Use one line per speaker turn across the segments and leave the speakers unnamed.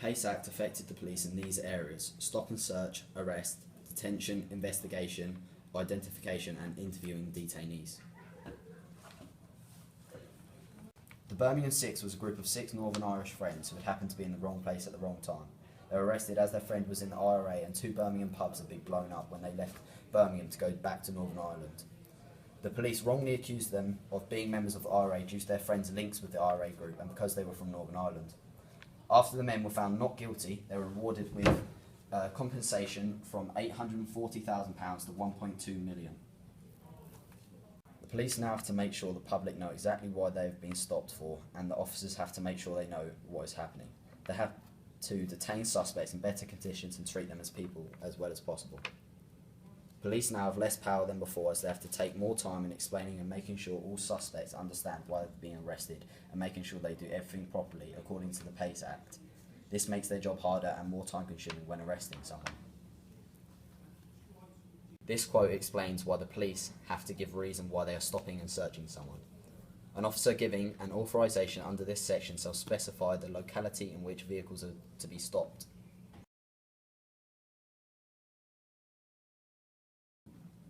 PACE Act affected the police in these areas: stop and search, arrest, detention, investigation, identification and interviewing detainees. The Birmingham Six was a group of 6 Northern Irish friends who had happened to be in the wrong place at the wrong time. They were arrested as their friend was in the IRA and 2 Birmingham pubs had been blown up when they left Birmingham to go back to Northern Ireland. The police wrongly accused them of being members of the IRA due to their friends' links with the IRA group and because they were from Northern Ireland. After the men were found not guilty, they were rewarded with compensation from £840,000 to £1.2 million. The police now have to make sure the public know exactly why they have been stopped for, and the officers have to make sure they know what is happening. They have to detain suspects in better conditions and treat them as people as well as possible. Police now have less power than before, as they have to take more time in explaining and making sure all suspects understand why they're being arrested and making sure they do everything properly according to the PACE Act. This makes their job harder and more time consuming when arresting someone. This quote explains why the police have to give reason why they are stopping and searching someone. An officer giving an authorisation under this section shall specify the locality in which vehicles are to be stopped.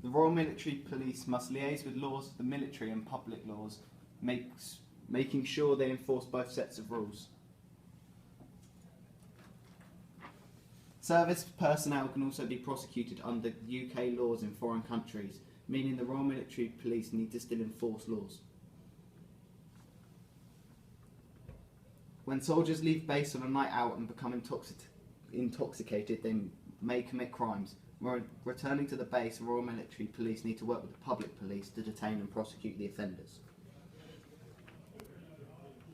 The Royal Military Police must liaise with laws of the military and public laws, making sure they enforce both sets of rules. Service personnel can also be prosecuted under UK laws in foreign countries, meaning the Royal Military Police need to still enforce laws. When soldiers leave base on a night out and become intoxicated, they may commit crimes. When returning to the base, the Royal Military Police need to work with the public police to detain and prosecute the offenders.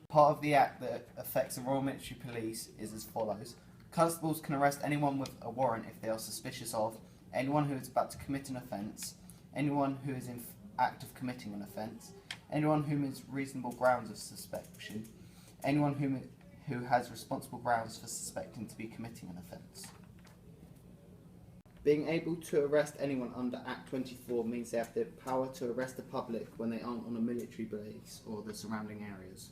Part of the Act that affects the Royal Military Police is as follows. Constables can arrest anyone with a warrant if they are suspicious of anyone who is about to commit an offence, anyone who is in act of committing an offence, anyone whom is reasonable grounds of suspicion, anyone who has responsible grounds for suspecting to be committing an offence. Being able to arrest anyone under Act 24 means they have the power to arrest the public when they aren't on a military base or the surrounding areas.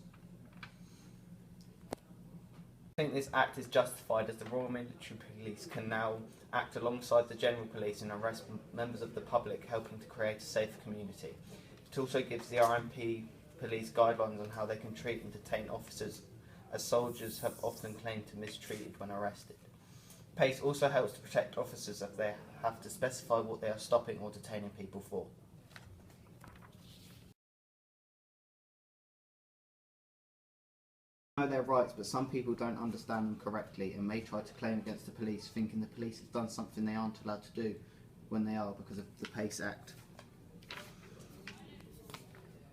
I think this Act is justified as the Royal Military Police can now act alongside the General Police and arrest members of the public, helping to create a safer community. It also gives the RMP Police guidelines on how they can treat and detain officers, as soldiers have often claimed to be mistreated when arrested. PACE also helps to protect officers if they have to specify what they are stopping or detaining people for. Know their rights, but some people don't understand them correctly and may try to claim against the police, thinking the police have done something they aren't allowed to do when they are because of the PACE Act.